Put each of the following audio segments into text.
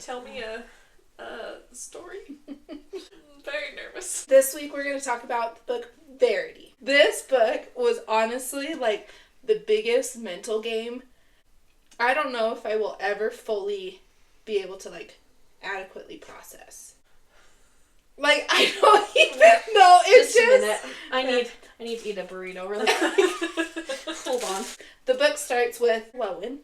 Tell me a story. I'm very nervous. This week we're going to talk about the book Verity. This book was honestly like the biggest mental game. I don't know if I will ever fully be able to like adequately process. Like, I don't even know. It's just a minute. I need to eat a burrito really quick. Hold on. The book starts with Lowen.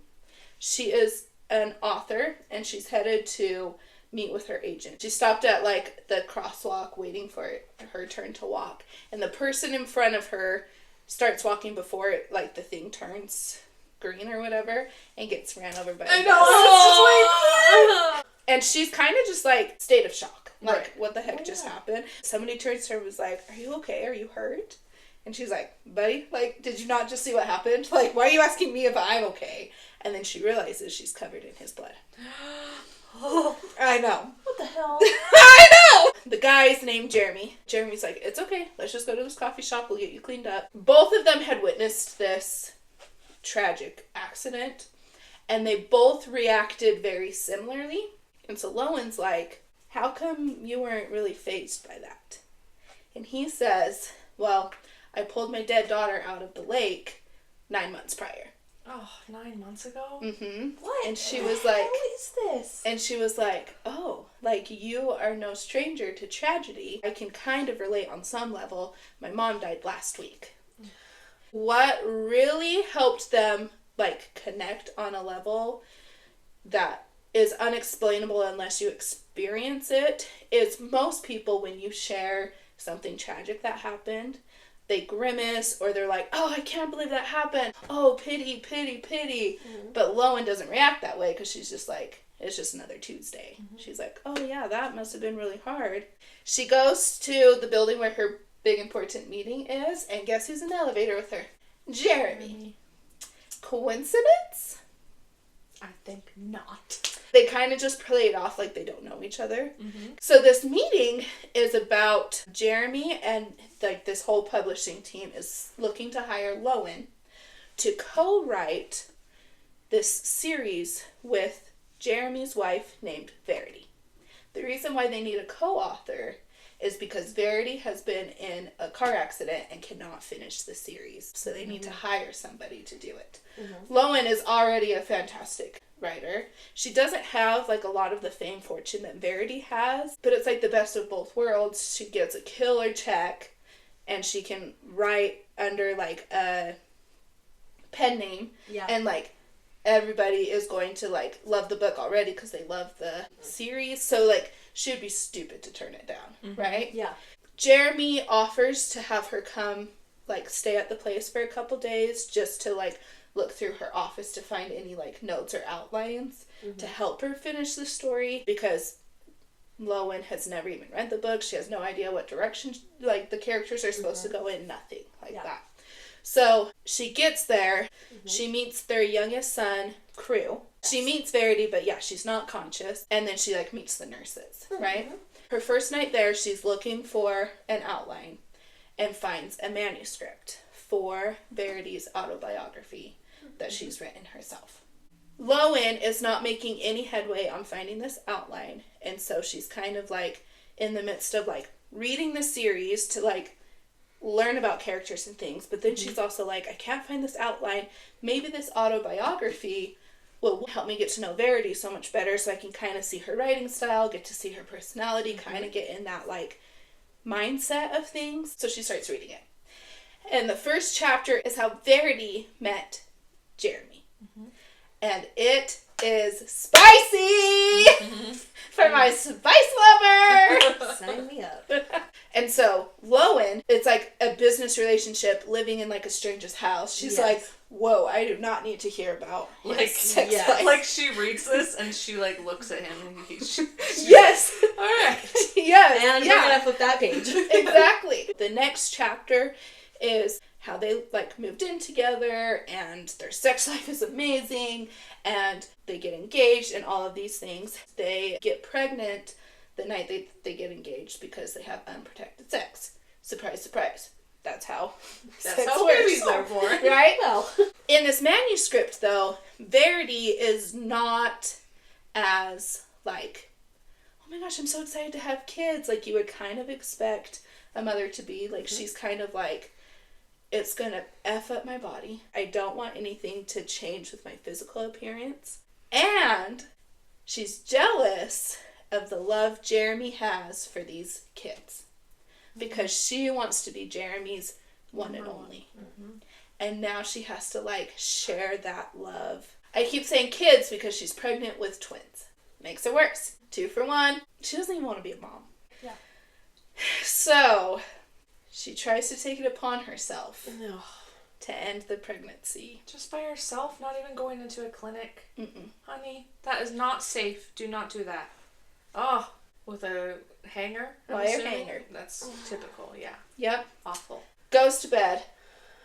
She is an author, and she's headed to meet with her agent. She stopped at, like, the crosswalk waiting for her turn to walk. And the person in front of her starts walking before, like, the thing turns green or whatever, and gets ran over by a bus. I know! And she's kind of just, like, state of shock. Like, right. What the heck just happened? Somebody turns to her and was like, are you okay? Are you hurt? And she's like, buddy, like, did you not just see what happened? Like, why are you asking me if I'm okay? And then she realizes she's covered in his blood. Oh, I know. what the hell? I know! The guy's named Jeremy. Jeremy's like, it's okay. Let's just go to this coffee shop. We'll get you cleaned up. Both of them had witnessed this tragic accident, and they both reacted very similarly. And so Lowen's like, how come you weren't really fazed by that? And he says, well, I pulled my dead daughter out of the lake 9 months prior. Oh, 9 months ago? Mm-hmm. What? And she was like, what is this? And she was like, oh, like, you are no stranger to tragedy. I can kind of relate on some level. My mom died last week. What really helped them, like, connect on a level that is unexplainable unless you experience it is most people, when you share something tragic that happened, they grimace or they're like, oh, I can't believe that happened. Oh, pity, pity, pity. Mm-hmm. But Lowen doesn't react that way because she's just like, it's just another Tuesday. Mm-hmm. She's like, oh yeah, that must have been really hard. She goes to the building where her big important meeting is, and guess who's in the elevator with her? Jeremy. Coincidence? I think not. They kind of just play it off like they don't know each other. Mm-hmm. So this meeting is about Jeremy, and like this whole publishing team is looking to hire Lowen to co-write this series with Jeremy's wife named Verity. The reason why they need a co-author is because Verity has been in a car accident and cannot finish the series. So they need to hire somebody to do it. Mm-hmm. Lowen is already a fantastic writer. She doesn't have like a lot of the fame fortune that Verity has, but it's like the best of both worlds. She gets a killer check and she can write under like a pen name. Yeah. And like everybody is going to like love the book already because they love the series. So like she would be stupid to turn it down, mm-hmm. right? Yeah. Jeremy offers to have her come like stay at the place for a couple days just to like look through her office to find any like notes or outlines mm-hmm. to help her finish the story, because Lowen has never even read the book. She has no idea what direction like the characters are supposed mm-hmm. to go in, nothing like that. So she gets there, mm-hmm. she meets their youngest son, Crew. She meets Verity, but yeah, she's not conscious. And then she like meets the nurses, mm-hmm. right? Her first night there, she's looking for an outline and finds a manuscript for Verity's autobiography that she's written herself. Lowen is not making any headway on finding this outline, and so she's kind of like in the midst of like reading the series to like learn about characters and things, but then mm-hmm. she's also like, I can't find this outline. Maybe this autobiography will help me get to know Verity so much better, so I can kind of see her writing style, get to see her personality, mm-hmm. kind of get in that like mindset of things. So she starts reading it. And the first chapter is how Verity met Jeremy. Mm-hmm. And it is spicy! Mm-hmm. For my spice lover! Sign me up. And so, Lowen, it's like a business relationship living in like a stranger's house. She's like, whoa, I do not need to hear about his sex life. Like she reads this and she like looks at him and she's yes! Like, alright. Yes. And we're gonna flip that page. Exactly. The next chapter is how they like moved in together and their sex life is amazing and they get engaged and all of these things. They get pregnant the night they get engaged because they have unprotected sex. Surprise, surprise. That's how babies are born. Right? Well, in this manuscript though, Verity is not as like, oh my gosh, I'm so excited to have kids. Like, you would kind of expect a mother to be. Like, she's kind of like, it's gonna F up my body. I don't want anything to change with my physical appearance. And she's jealous of the love Jeremy has for these kids. Because she wants to be Jeremy's one and only. Mm-hmm. And now she has to, like, share that love. I keep saying kids because she's pregnant with twins. Makes it worse. 2 for 1. She doesn't even want to be a mom. Yeah. So, she tries to take it upon herself No. to end the pregnancy. Just by herself, not even going into a clinic. Mm-mm. Honey, that is not safe. Do not do that. Oh, with a hanger? Wire hanger. That's typical, yeah. Yep. Awful. Goes to bed,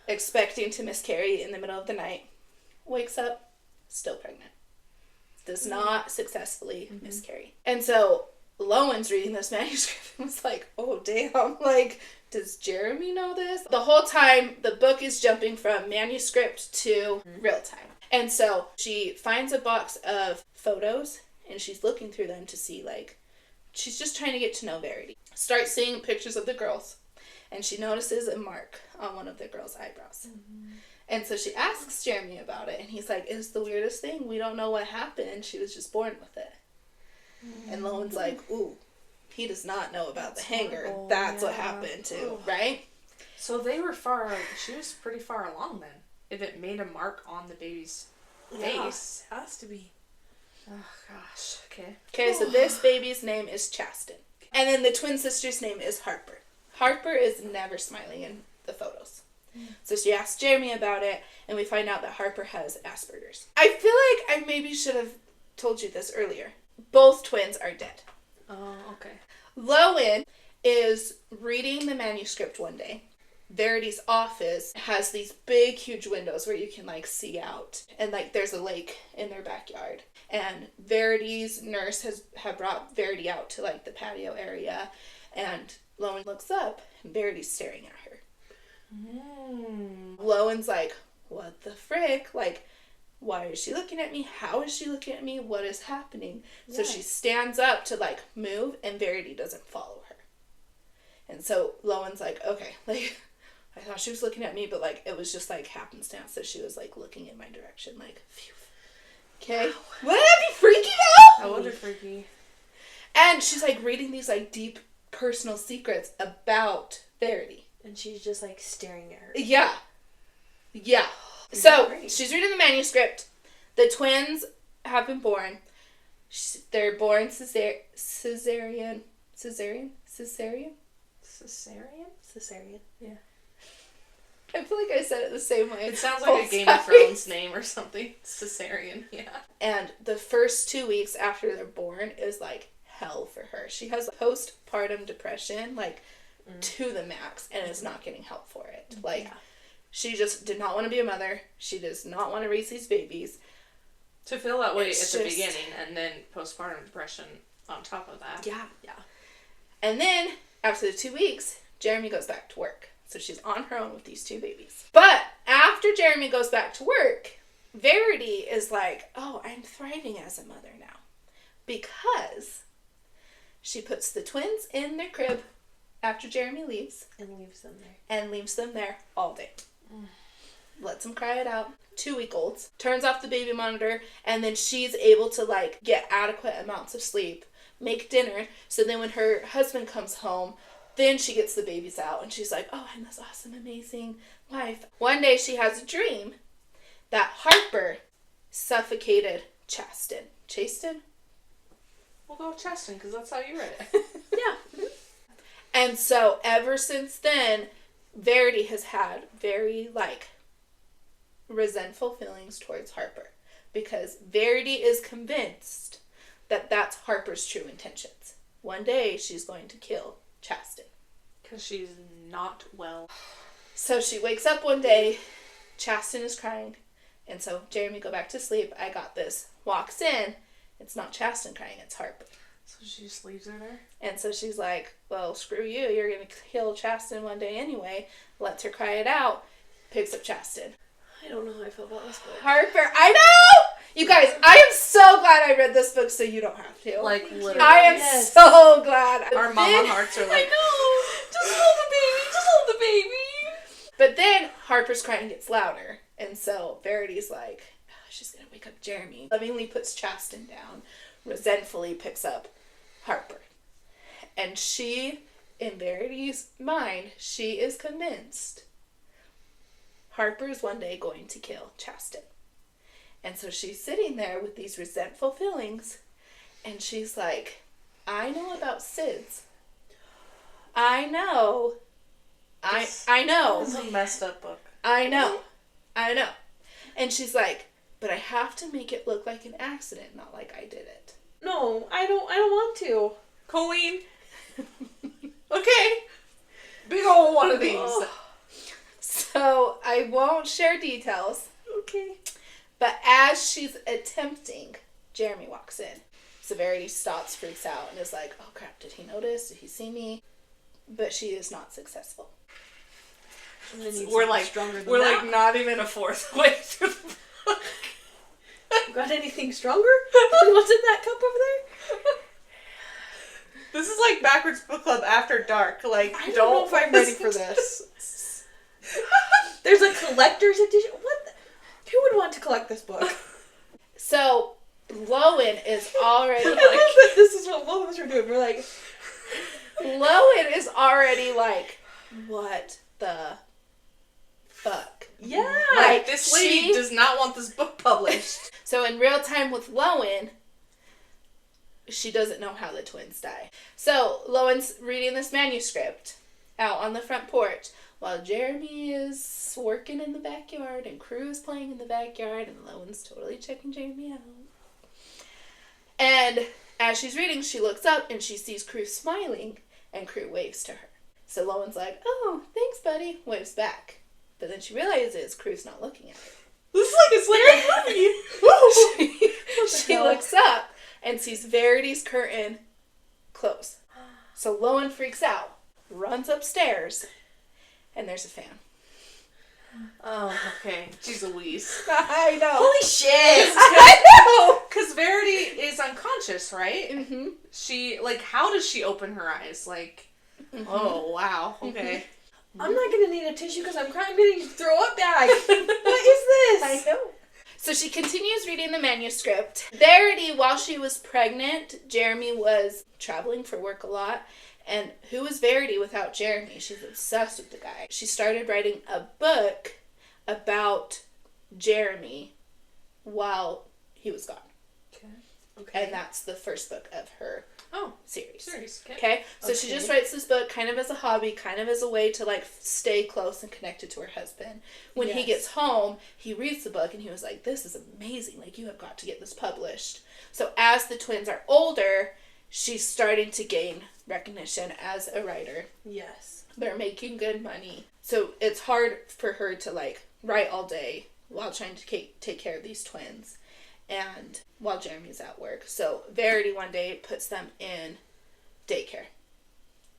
expecting to miscarry in the middle of the night. Wakes up, still pregnant. Does not successfully miscarry. And so, Lowen's reading this manuscript and was like, oh damn, like, does Jeremy know this? The whole time, the book is jumping from manuscript to real time. And so, she finds a box of photos, and she's looking through them to see, like, she's just trying to get to know Verity. Starts seeing pictures of the girls, and she notices a mark on one of the girls' eyebrows. Mm-hmm. And so she asks Jeremy about it, and he's like, it's the weirdest thing. We don't know what happened. She was just born with it. Mm-hmm. And Lowen's like, ooh, he does not know about the hanger. Horrible. That's what happened too, right? So they were she was pretty far along then. If it made a mark on the baby's face. Yeah, has to be. Oh, gosh. Okay. Okay, so this baby's name is Chasten. And then the twin sister's name is Harper. Harper is never smiling in the photos. So she asks Jeremy about it, and we find out that Harper has Asperger's. I feel like I maybe should have told you this earlier. Both twins are dead. Oh, okay. Lowen is reading the manuscript one day. Verity's office has these big, huge windows where you can, like, see out. And, like, there's a lake in their backyard. And Verity's nurse had brought Verity out to, like, the patio area. And Lowen looks up, and Verity's staring at her. Lowen's like, what the frick? Like, why is she looking at me? How is she looking at me? What is happening? Yeah. So she stands up to, like, move, and Verity doesn't follow her. And so Lowen's like, okay, like, I thought she was looking at me, but, like, it was just, like, happenstance that she was, like, looking in my direction, like, phew. Okay. Wow. Wouldn't that be freaky though? That would be freaky. And she's, like, reading these, like, deep personal secrets about Verity. And she's just, like, staring at her. Yeah. Yeah. So, she's reading the manuscript. The twins have been born. They're born cesarean. Yeah. I feel like I said it the same way. It sounds like a Game of Thrones name or something. Cesarean, yeah. And the first 2 weeks after they're born is, like, hell for her. She has postpartum depression, like, to the max, and is not getting help for it. Like, she just did not want to be a mother. She does not want to raise these babies. To feel that way at the beginning, and then postpartum depression on top of that. Yeah. And then, after the 2 weeks, Jeremy goes back to work. So she's on her own with these 2 babies. But after Jeremy goes back to work, Verity is like, oh, I'm thriving as a mother now. Because she puts the twins in their crib after Jeremy leaves. And leaves them there. All day. Lets them cry it out. 2-week-olds. Turns off the baby monitor. And then she's able to, like, get adequate amounts of sleep. Make dinner. So then when her husband comes home, then she gets the babies out. And she's like, oh, I'm this awesome, amazing wife. One day she has a dream that Harper suffocated Chasten. We'll go with Chasten, because that's how you read it. Yeah. And so, ever since then, Verity has had very, like, resentful feelings towards Harper. Because Verity is convinced that that's Harper's true intentions. One day, she's going to kill Chasten. Because she's not well. So she wakes up one day, Chasten is crying, and so Jeremy, go back to sleep, I got this. Walks in, it's not Chasten crying, it's Harper. So she just leaves her there? And so she's like, well, screw you, you're going to kill Chasten one day anyway. Lets her cry it out, picks up Chasten. I don't know how I feel about this book. Harper, I know! You guys, I am so glad I read this book so you don't have to. Like, literally. I am so glad. Our mama hearts are like, I know. Just hold the baby. Just hold the baby. But then Harper's crying gets louder. And so Verity's like, oh, she's going to wake up Jeremy. Lovingly puts Chasten down. Resentfully picks up Harper. And she, in Verity's mind, she is convinced Harper is one day going to kill Chasten. And so she's sitting there with these resentful feelings, and she's like, I know about SIDS. I know. I know. This is a messed up book. I know. And she's like, but I have to make it look like an accident, not like I did it. No, I don't want to. Colleen. Okay. Big old one of these. Oh. So I won't share details. Okay. But as she's attempting, Jeremy walks in. So Verity stops, freaks out, and is like, oh crap, did he notice? Did he see me? But she is not successful. We're like not even a fourth way through the book. Got anything stronger? What's in that cup over there? This is like Backwards Book Club after dark. Like, I don't know if I'm ready for this. There's a collector's edition. What? Who would want to collect this book? So Lowen is already like, this is what both of us are doing. We're like, Lowen is already like, what the fuck? yeah. Like, this lady does not want this book published. So in real time with Lowen, she doesn't know how the twins die. So Lowen's reading this manuscript out on the front porch while Jeremy is working in the backyard and Crew is playing in the backyard and Lowen's totally checking Jeremy out. And as she's reading, she looks up and she sees Crew smiling and Crew waves to her. So Lowen's like, oh, thanks, buddy, waves back. But then she realizes Crew's not looking at her. This is like it's very happy. She looks up and sees Verity's curtain close. So Lowen freaks out, runs upstairs, and there's a fan. Oh, okay. Jeez Louise. I know. Holy shit! I know! Because Verity is unconscious, right? Mm-hmm. She, like, how does she open her eyes? Like, oh, wow. Okay. I'm not gonna need a tissue because I'm crying. I'm gonna throw up bag. What is this? I know. So she continues reading the manuscript. Verity, while she was pregnant, Jeremy was traveling for work a lot. And who is Verity without Jeremy? She's obsessed with the guy. She started writing a book about Jeremy while he was gone. Okay. And that's the first book of her series. Okay? So she just writes this book kind of as a hobby, kind of as a way to, like, stay close and connected to her husband. When he gets home, he reads the book and he was like, this is amazing. Like, you have got to get this published. So as the twins are older, she's starting to gain recognition as a writer. Yes. They're making good money. So it's hard for her to, like, write all day while trying to take care of these twins. And while Jeremy's at work. So Verity one day puts them in daycare.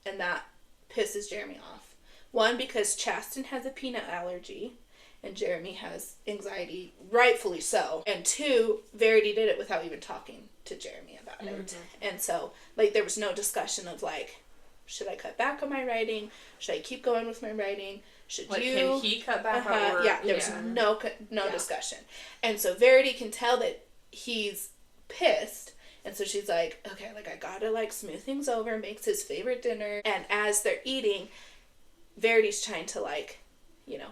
And that pisses Jeremy off. One, because Chasten has a peanut allergy. And Jeremy has anxiety, rightfully so. And two, Verity did it without even talking to Jeremy about it. And so, like, there was no discussion of, like, should I cut back on my writing? Should I keep going with my writing? Should like, you? Can he cut back on work? Yeah, there was no discussion. And so Verity can tell that he's pissed. And so she's like, okay, like, I gotta, like, smooth things over, makes his favorite dinner. And as they're eating, Verity's trying to, like, you know,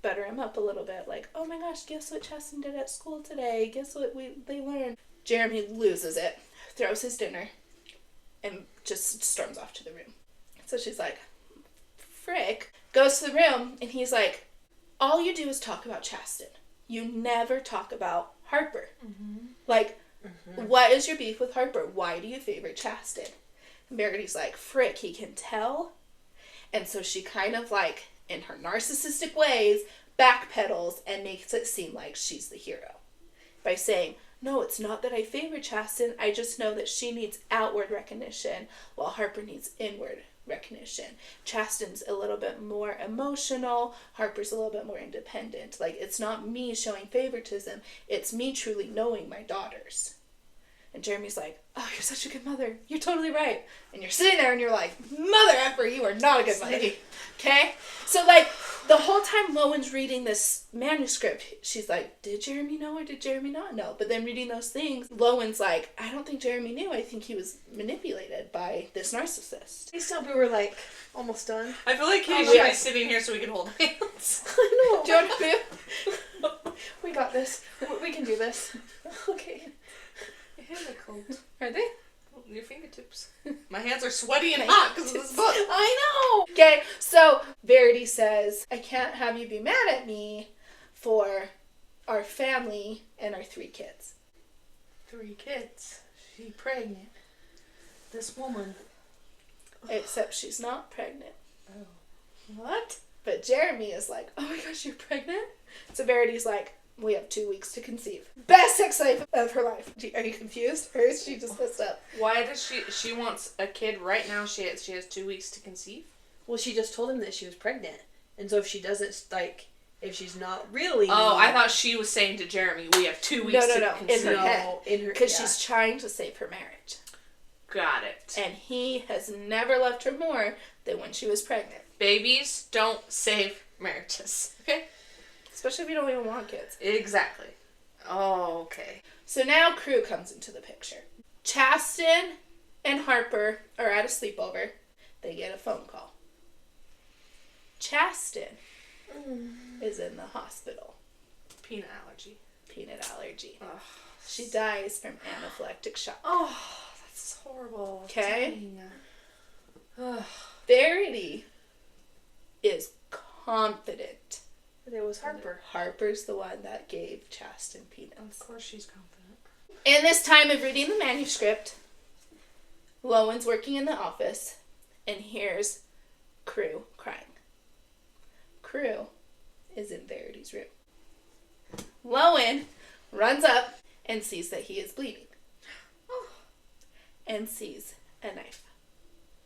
butter him up a little bit. Like, oh my gosh, guess what Chasten did at school today? Guess what they learned? Jeremy loses it, throws his dinner, and just storms off to the room. So she's like, frick. Goes to the room, and he's like, all you do is talk about Chasten. You never talk about Harper. Like, what is your beef with Harper? Why do you favor Chasten? And Verity's like, frick, he can tell. And so she kind of, like, in her narcissistic ways, backpedals and makes it seem like she's the hero. By saying, no, it's not that I favor Chasten, I just know that she needs outward recognition while Harper needs inward recognition. Chasten's a little bit more emotional. Harper's a little bit more independent. Like, it's not me showing favoritism. It's me truly knowing my daughters. And Jeremy's like, oh, you're such a good mother. You're totally right. And you're sitting there and you're like, mother effer, you are not a good mother. Okay? So, like, the whole time Lowen's reading this manuscript, she's like, did Jeremy know or did Jeremy not know? But then reading those things, Lowen's like, I don't think Jeremy knew. I think he was manipulated by this narcissist. Please tell me we're, like, almost done. I feel like Katie should be sitting here so we can hold hands. I know. Do you want to be? We got this. We can do this. Okay. Your hands are cold. Are they? Your fingertips. My hands are sweaty and hot because of this book. I know. Okay, so Verity says, I can't have you be mad at me for our family and our 3 kids. 3 kids. She pregnant. This woman. Except she's not pregnant. Oh. What? But Jeremy is like, oh my gosh, you're pregnant? So Verity's like, we have 2 weeks to conceive. Best sex life of her life. Are you confused? Or is she just pissed up? Why does she wants a kid right now? She has 2 weeks to conceive. Well, she just told him that she was pregnant. And so if she doesn't, like, if she's not really... Oh, I thought she was saying to Jeremy, we have 2 weeks to conceive. In her head. Because yeah. she's trying to save her marriage. Got it. And he has never loved her more than when she was pregnant. Babies don't save marriages. Okay? Especially if you don't even want kids. Exactly. Oh, okay. So now Crew comes into the picture. Chasten and Harper are at a sleepover. They get a phone call. Chasten is in the hospital. Peanut allergy. Peanut allergy. Ugh. She dies from anaphylactic shock. Oh, that's horrible. Okay? Ugh. Verity is confident. It was Harper. Harper's the one that gave Chasten peanuts. Of course she's confident. In this time of reading the manuscript, Lowen's working in the office and hears Crew crying. Crew is in Verity's room. Lowen runs up and sees that he is bleeding. And sees a knife.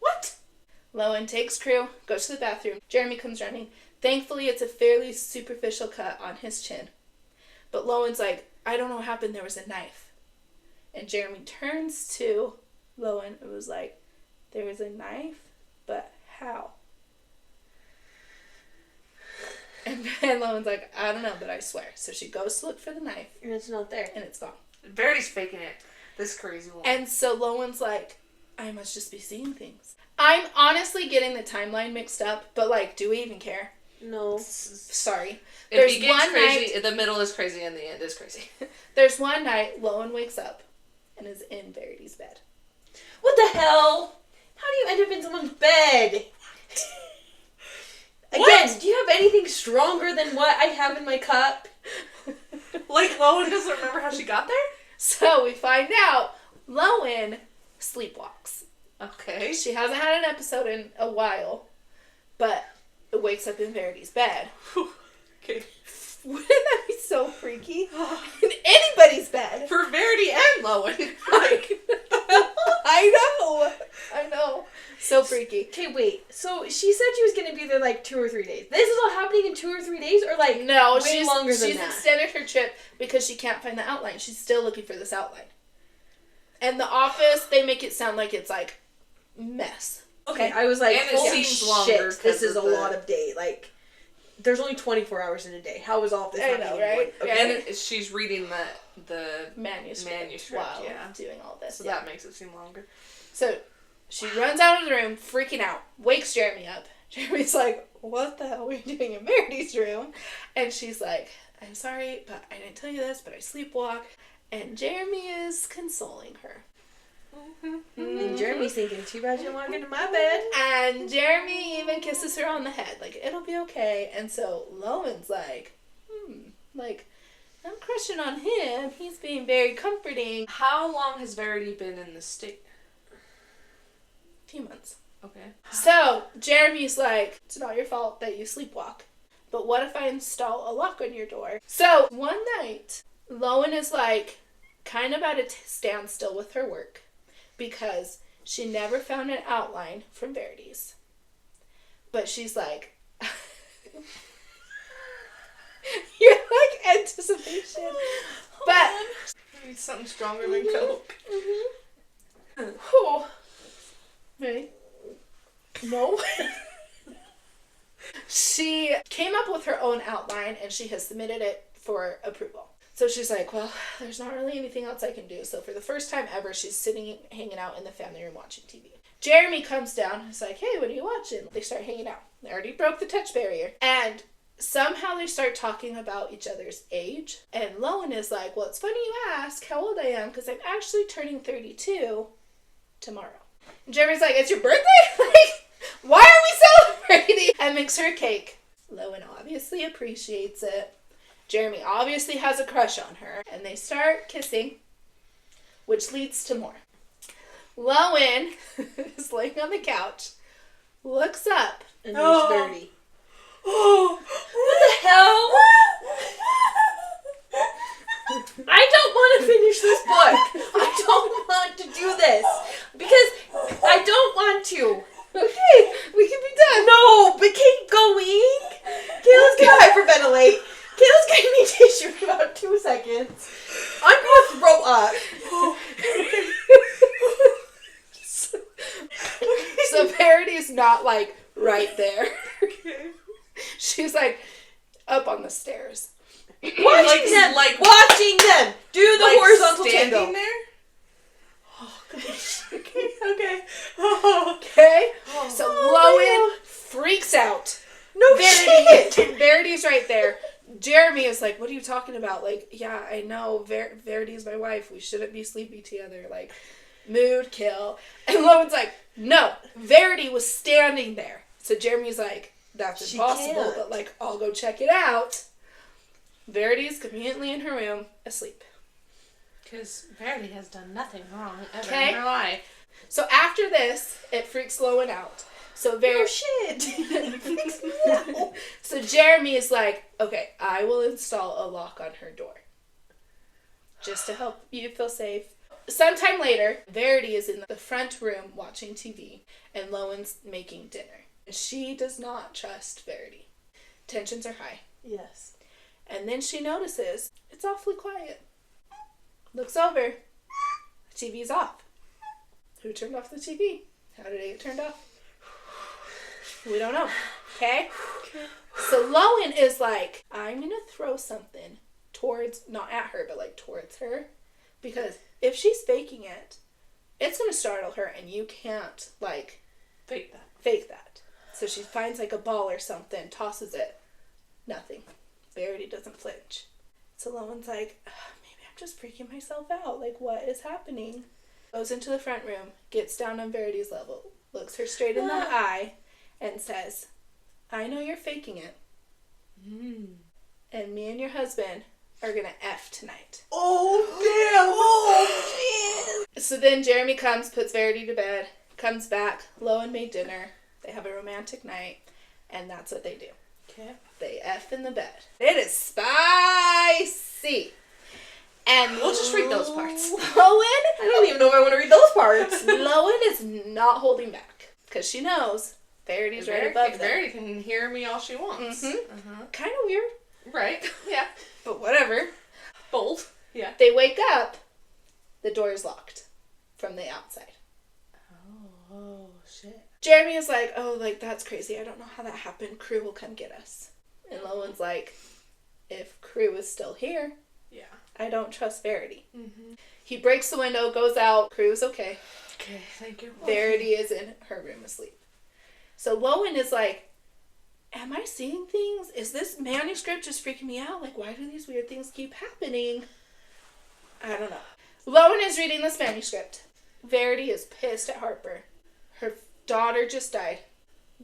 What? Lowen takes Crew, goes to the bathroom. Jeremy comes running. Thankfully, it's a fairly superficial cut on his chin. But Lowen's like, I don't know what happened. There was a knife. And Jeremy turns to Lowen and was like, there was a knife? But how? And Lowen's like, I don't know, but I swear. So she goes to look for the knife. And it's not there. And it's gone. Verity's faking it. This crazy woman. And so Lowen's like, I must just be seeing things. I'm honestly getting the timeline mixed up, but like, do we even care? No. Sorry. It There's begins one crazy, night, the middle is crazy, and the end is crazy. there's one night Lowen wakes up and is in Verity's bed. What the hell? How do you end up in someone's bed? Again, do you have anything stronger than what I have in my cup? Like, Lowen doesn't remember how she got there? So we find out Lowen sleepwalks. Okay. She hasn't had an episode in a while, but wakes up in Verity's bed. Okay. Wouldn't that be so freaky? In anybody's bed. For Verity and Lowen. Like, I know. So freaky. Okay, wait. So she said she was going to be there like 2 or 3 days. This is all happening in 2 or 3 days, or like No, way longer than she's that? extended her trip because she can't find the outline. She's still looking for this outline. And the office, they make it sound like it's like mess. Okay, I was like, And it holy seems longer shit, this 'cause is a of the- lot of day. Like, there's only 24 hours in a day. How is all of this I happening know, in right? one? Okay. and she's reading the Manuscript while while doing all this. so yeah. that makes it seem longer. So she runs out of the room, freaking out, wakes Jeremy up. Jeremy's like, what the hell were you doing in Verity's room? And she's like, I'm sorry, but I didn't tell you this, but I sleepwalk. And Jeremy is consoling her. And Jeremy's thinking, too bad you don't want to get into my bed. And Jeremy even kisses her on the head, like, it'll be okay. And so Lowen's like, like, I'm crushing on him. He's being very comforting. How long has Verity been in this state? A few months. Okay. So Jeremy's like, it's not your fault that you sleepwalk. But what if I install a lock on your door? So one night, Lowen is like, kind of at a standstill with her work. Because She never found an outline from Verity's. But she's like... You're like anticipation. But... I need something stronger than Coke. Oh. Ready? No. She came up with her own outline and she has submitted it for approval. So she's like, well, there's not really anything else I can do. So for the first time ever, she's hanging out in the family room watching TV. Jeremy comes down and is like, hey, what are you watching? They start hanging out. They already broke the touch barrier. And somehow they start talking about each other's age. And Lowen is like, well, it's funny you ask how old I am because I'm actually turning 32 tomorrow. And Jeremy's like, it's your birthday? Like, why are we celebrating? And makes her a cake. Lowen obviously appreciates it. Jeremy obviously has a crush on her. And they start kissing, which leads to more. Lowen is laying on the couch, looks up. And there's Verity. Oh, What the hell? I don't want to finish this book. I don't want to do this. Because I don't want to. Okay, we can be done. No, but keep going. Kayla's gonna hyperventilate. Kayla's gonna need tissue in about 2 seconds. I'm gonna throw up. So Verity's not like right there. okay. She's like up on the stairs. Watching them. Watching them. Do the Like horizontal standing tango. there? Oh, gosh. Okay. Oh. Okay? Oh. So Oh, Lowen freaks out. no shit. Verity's right there. Jeremy is like, what are you talking about? Like, yeah, I know. Verity's my wife. We shouldn't be sleeping together. Like, mood kill. And Lowen's like, no. Verity was standing there. So Jeremy's like, that's She impossible. can't. But, like, I'll go check it out. Verity's conveniently in her room, asleep. Because Verity has done nothing wrong ever Okay. in her life. So after this, it freaks Lowen out. So No shit. No. So Jeremy is like, okay, I will install a lock on her door. Just to help you feel safe. Sometime later, Verity is in the front room watching TV, and Lowen's making dinner. She does not trust Verity. Tensions are high. Yes. And then she notices it's awfully quiet. Looks over. The TV's off. Who turned off the TV? How did it get turned off? We don't know. Okay? So Lowen is like, I'm going to throw something towards, not at her, but like towards her. Because if she's faking it, it's going to startle her and you can't like Fake that. fake that. So she finds like a ball or something, tosses it. Nothing. Verity doesn't flinch. So Lowen's like, maybe I'm just freaking myself out. Like, what is happening? Goes into the front room, gets down on Verity's level, looks her straight in the eye, and says, I know you're faking it. And me and your husband are going to F tonight. Oh, damn. Oh, shit. So then Jeremy comes, puts Verity to bed, comes back. Lowen made dinner. They have a romantic night, and that's what they do. Okay. They F in the bed. It is spicy. And We'll just read those parts. Lowen, I don't even know if I want to read those parts. Lowen is not holding back because she knows Verity's right above them. Verity can hear me all she wants. Mm-hmm. Kind of weird, Right. Yeah. but whatever. Bold. Yeah. They wake up. The door is locked from the outside. Oh, shit. Jeremy is like, oh, like, that's crazy. I don't know how that happened. Crew will come get us. And Lowen's like, if Crew is still here, Yeah. I don't trust Verity. Mm-hmm. He breaks the window, goes out. Crew's okay. Okay, thank you. Verity is in her room asleep. So Lowen is like, am I seeing things? Is this manuscript just freaking me out? Like, why do these weird things keep happening? I don't know. Lowen is reading this manuscript. Verity is pissed at Harper. Her daughter just died.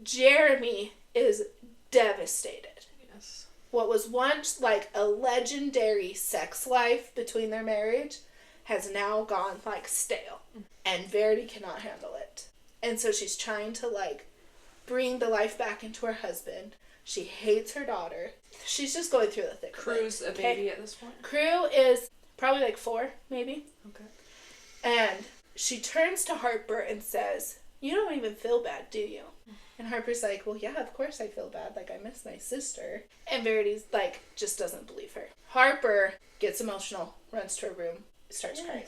Jeremy is devastated. Yes. What was once like a legendary sex life between their marriage has now gone like stale. And Verity cannot handle it. And so she's trying to like bring the life back into her husband. She hates her daughter. She's just going through the thick of it. Crew's a baby at this point. Crew is probably like 4, maybe. Okay. And she turns to Harper and says, "You don't even feel bad, do you?" And Harper's like, "Well, yeah, of course I feel bad. Like, I miss my sister." And Verity's like, just doesn't believe her. Harper gets emotional, runs to her room, starts crying.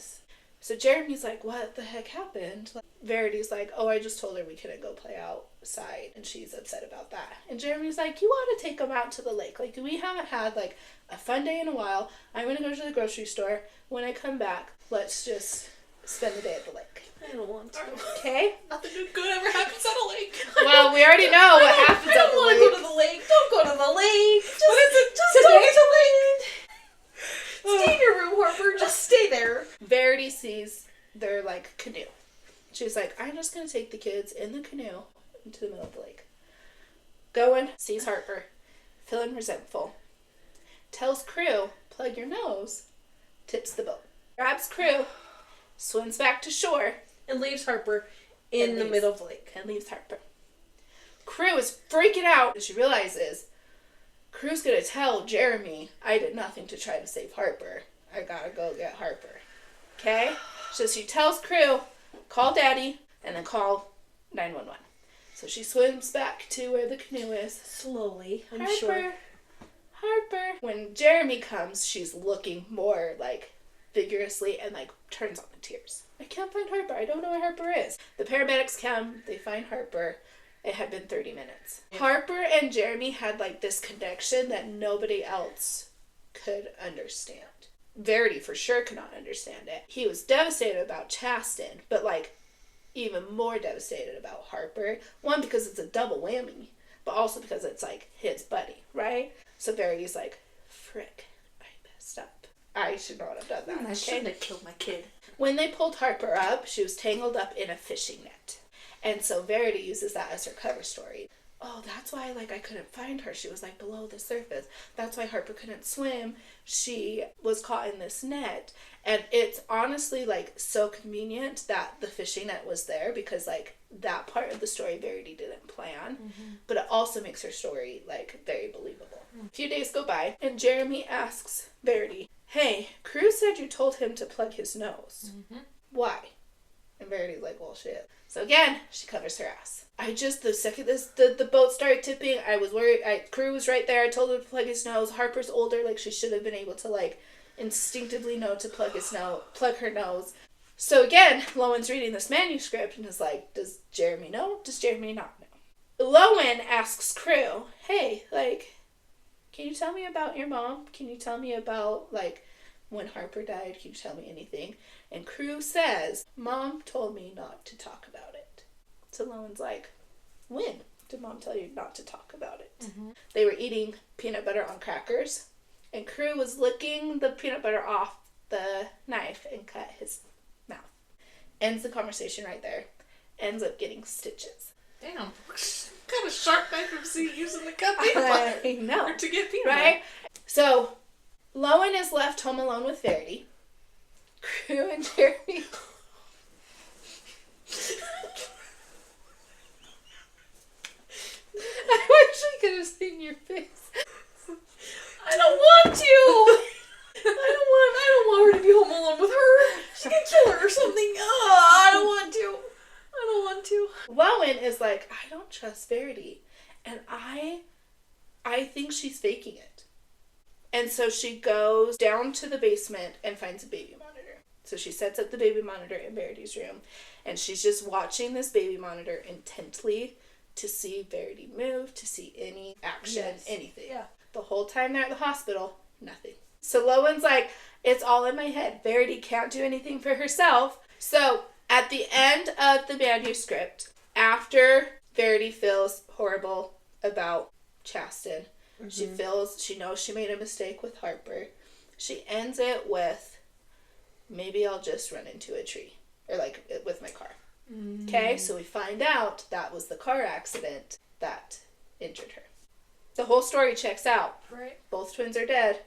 So Jeremy's like, "What the heck happened?" Verity's like, "Oh, I just told her we couldn't go play outside, and she's upset about that." And Jeremy's like, "You ought to take them out to the lake. Like, we haven't had, like, a fun day in a while. I'm going to go to the grocery store. When I come back, let's just spend the day at the lake." I don't want to. Okay? Nothing good ever happens at a lake. Well, we already know what happens at the I don't want to lake. go to the lake. Don't go to the lake. Just Today? don't go to the lake. Stay in your room, Harper. Just stay there. Verity sees their, like, canoe. She's like, "I'm just going to take the kids in the canoe into the middle of the lake." Going, sees Harper, feeling resentful. Tells crew, "Plug your nose." Tips the boat. Grabs crew, swims back to shore, And leaves Harper in the middle of the lake. and leaves Harper. Crew is freaking out. She realizes Crew's going to tell Jeremy, "I did nothing to try to save Harper. I gotta go get Harper." Okay? So she tells Crew, "Call Daddy," and then call 911. So she swims back to where the canoe is. Slowly, I'm Harper, sure. Harper. When Jeremy comes, she's looking more, like, vigorously and, like, turns on the tears. "I can't find Harper. I don't know where Harper is." The paramedics come. They find Harper. It had been 30 minutes. Yeah. Harper and Jeremy had, like, this connection that nobody else could understand. Verity for sure could not understand it. He was devastated about Chasten, but, like, even more devastated about Harper. One, because it's a double whammy, but also because it's, like, his buddy, right? So Verity's like, "Frick, I messed up. I should not have done that." I shouldn't have killed my kid. When they pulled Harper up, she was tangled up in a fishing net. And so Verity uses that as her cover story. "Oh, that's why, like, I couldn't find her. She was, like, below the surface. That's why Harper couldn't swim. She was caught in this net." And it's honestly, like, so convenient that the fishing net was there because, like, that part of the story Verity didn't plan. Mm-hmm. But it also makes her story, like, very believable. Mm-hmm. A few days go by, and Jeremy asks Verity, "Hey, Crew said you told him to plug his nose. Mm-hmm. Why?" And Verity's like, "Well, shit." So again, she covers her ass. The second the boat started tipping, I was worried. Crew was right there. I told him to plug his nose. Harper's older, like, she should have been able to, like, instinctively know to plug her nose. So again, Lowen's reading this manuscript and is like, "Does Jeremy know? Does Jeremy not know?" Lowen asks Crew, "Hey, like, can you tell me about your mom? Can you tell me about, like, when Harper died? Can you tell me anything?" And Crew says, "Mom told me not to talk about it." So Lowen's like, "When did Mom tell you not to talk about it?" Mm-hmm. They were eating peanut butter on crackers, and Crew was licking the peanut butter off the knife and cut his mouth. Ends the conversation right there. Ends up getting stitches. Damn. What kind of sharp knife have you using to cut peanut butter? I know. Or to get peanut right? butter? So, Lowen is left home alone with Verity. Crew and Jeremy. I wish I could have seen your face. I don't want to. I don't want her to be home alone with her. She could kill her or something. I don't want to. Lowen is like, "I don't trust Verity, and I think she's faking it." And so she goes down to the basement and finds a baby monitor. So she sets up the baby monitor in Verity's room, and she's just watching this baby monitor intently to see Verity move, to see any action, anything. Yeah. The whole time they're at the hospital, nothing. So Lowen's like, "It's all in my head. Verity can't do anything for herself." So at the end of the manuscript, after Verity feels horrible about Chasten, mm-hmm. She knows she made a mistake with Harper, she ends it with, "Maybe I'll just run into a tree." Or, like, with my car. Mm. Okay, so we find out that was the car accident that injured her. The whole story checks out. Right. Both twins are dead.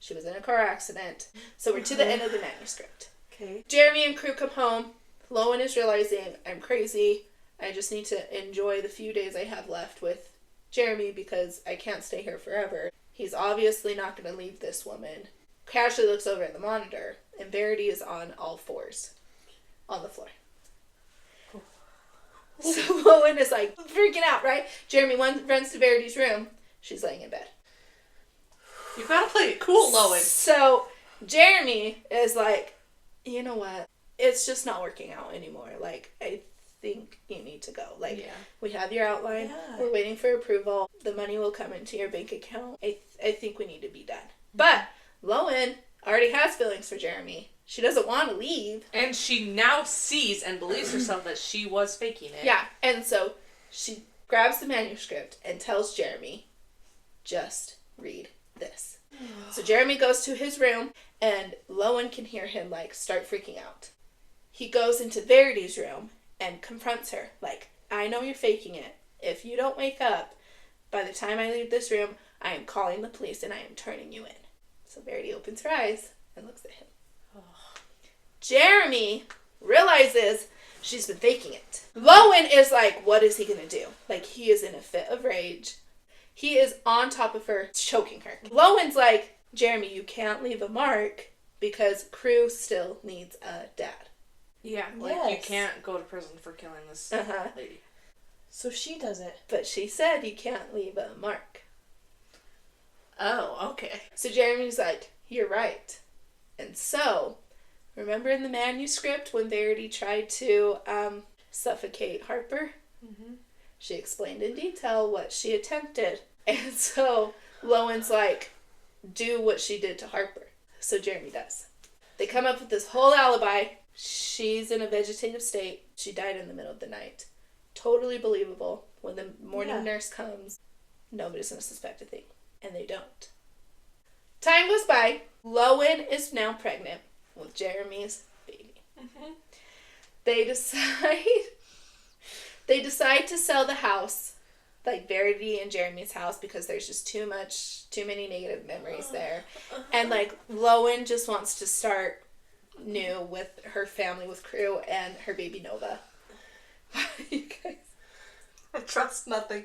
She was in a car accident. So we're to the end of the manuscript. Okay. Jeremy and Crew come home. Lowen is realizing, "I'm crazy. I just need to enjoy the few days I have left with Jeremy because I can't stay here forever. He's obviously not going to leave this woman." Casually looks over at the monitor, and Verity is on all fours. on the floor. So Lowen is like freaking out, right? Jeremy runs to Verity's room. She's laying in bed. You gotta play it cool, Lowen. So Jeremy is like, you know what? It's just not working out anymore. Like, I think you need to go. Like, we have your outline. Yeah. We're waiting for approval. The money will come into your bank account. I think we need to be done. But Lowen already has feelings for Jeremy. She doesn't want to leave. And she now sees and believes herself that she was faking it. Yeah, and so she grabs the manuscript and tells Jeremy, just read this. So Jeremy goes to his room, and Lowen can hear him, like, start freaking out. He goes into Verity's room and confronts her, like, I know you're faking it. If you don't wake up, by the time I leave this room, I am calling the police and I am turning you in. So Verity opens her eyes and looks at him. Jeremy realizes she's been faking it. Lowen is like, what is he going to do? Like, he is in a fit of rage. He is on top of her, choking her. Lowen's like, Jeremy, you can't leave a mark because Crew still needs a dad. Yeah, like, you can't go to prison for killing this lady. So she does it. But she said you can't leave a mark. Oh, okay. So Jeremy's like, you're right. And so, remember in the manuscript when Verity tried to suffocate Harper? Mm-hmm. She explained in detail what she attempted. And so Lowen's like, do what she did to Harper. So Jeremy does. They come up with this whole alibi. She's in a vegetative state. She died in the middle of the night. Totally believable. When the morning nurse comes, nobody's going to suspect a thing. And they don't. Time goes by. Lowen is now pregnant with Jeremy's baby. Mm-hmm. They decide to sell the house, like Verity and Jeremy's house, because there's just too many negative memories there. And like Lowen just wants to start new with her family, with Crew and her baby Nova. You guys, I trust nothing.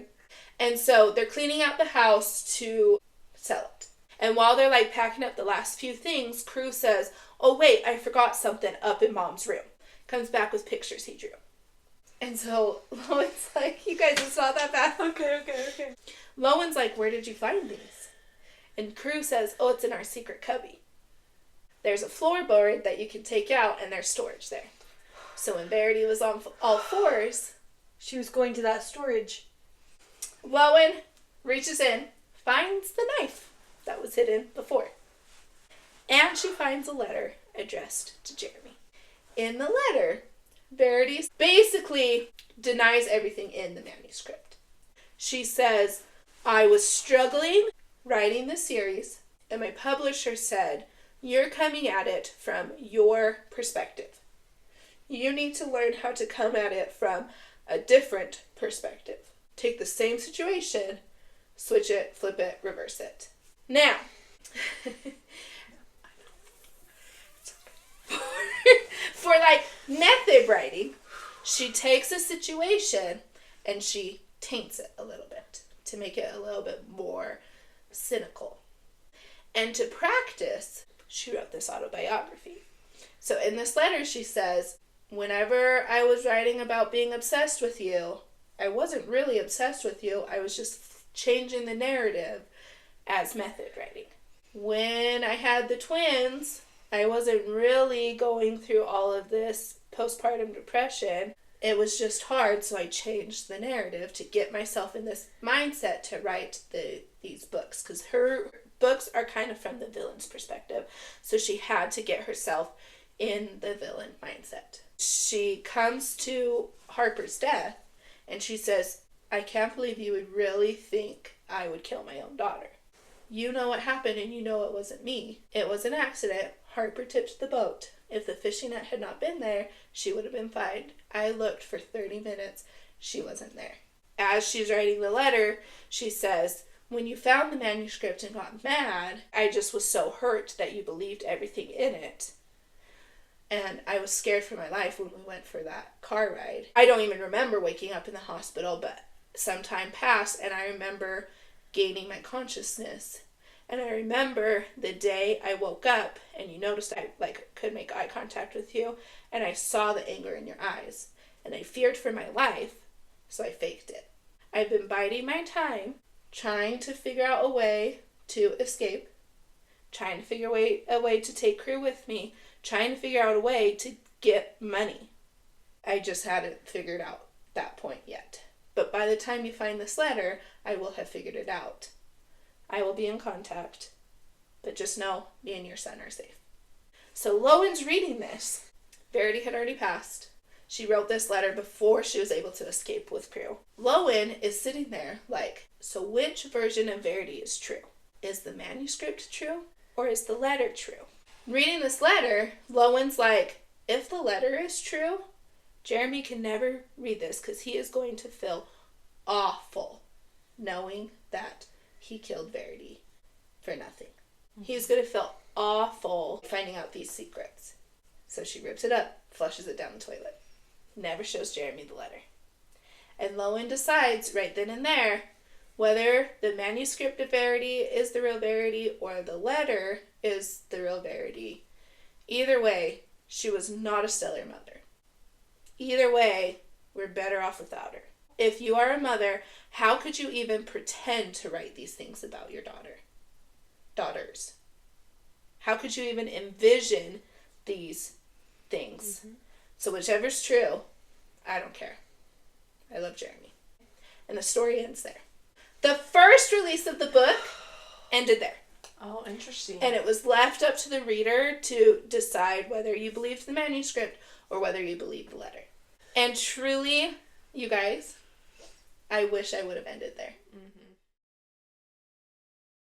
And so they're cleaning out the house to sell it. And while they're like packing up the last few things, Crew says, oh wait, I forgot something up in Mom's room. Comes back with pictures he drew. And so Lowen's like, you guys, it's not that bad. Okay. Lowen's like, where did you find these? And Crew says, oh, it's in our secret cubby. There's a floorboard that you can take out and there's storage there. So when Verity was on all fours, she was going to that storage. Lowen reaches in, finds the knife that was hidden before. And she finds a letter addressed to Jeremy. In the letter, Verity basically denies everything in the manuscript. She says, I was struggling writing the series, and my publisher said, you're coming at it from your perspective. You need to learn how to come at it from a different perspective. Take the same situation, switch it, flip it, reverse it. Now, for like method writing, she takes a situation and she taints it a little bit to make it a little bit more cynical. And to practice, she wrote this autobiography. So in this letter, she says, whenever I was writing about being obsessed with you, I wasn't really obsessed with you. I was just changing the narrative as method writing. When I had the twins, I wasn't really going through all of this postpartum depression. It was just hard, so I changed the narrative to get myself in this mindset to write these books, because her books are kind of from the villain's perspective, so she had to get herself in the villain mindset. She comes to Harper's death, and she says, I can't believe you would really think I would kill my own daughter. You know what happened, and you know it wasn't me. It was an accident. Harper tipped the boat. If the fishing net had not been there, she would have been fined. I looked for 30 minutes. She wasn't there. As she's writing the letter, she says, when you found the manuscript and got mad, I just was so hurt that you believed everything in it. And I was scared for my life when we went for that car ride. I don't even remember waking up in the hospital, but some time passed, and I remember gaining my consciousness. And I remember the day I woke up and you noticed I could make eye contact with you and I saw the anger in your eyes and I feared for my life, so I faked it. I've been biding my time, trying to figure out a way to escape, trying to figure a way to take crew with me, trying to figure out a way to get money. I just hadn't figured out that point yet. But by the time you find this letter, I will have figured it out. I will be in contact, but just know me and your son are safe. So Lowen's reading this. Verity had already passed. She wrote this letter before she was able to escape with crew. Lowen is sitting there like, so which version of Verity is true? Is the manuscript true or is the letter true? Reading this letter, Lowen's like, if the letter is true, Jeremy can never read this because he is going to feel awful knowing that he killed Verity for nothing. He's going to feel awful finding out these secrets. So she rips it up, flushes it down the toilet. Never shows Jeremy the letter. And Lowen decides right then and there whether the manuscript of Verity is the real Verity or the letter is the real Verity. Either way, she was not a stellar mother. Either way, we're better off without her. If you are a mother, how could you even pretend to write these things about your daughters? How could you even envision these things? Mm-hmm. So whichever's true, I don't care. I love Jeremy. And the story ends there. The first release of the book ended there. Oh, interesting. And it was left up to the reader to decide whether you believed the manuscript or whether you believed the letter. And truly, you guys, I wish I would have ended there. Mm-hmm.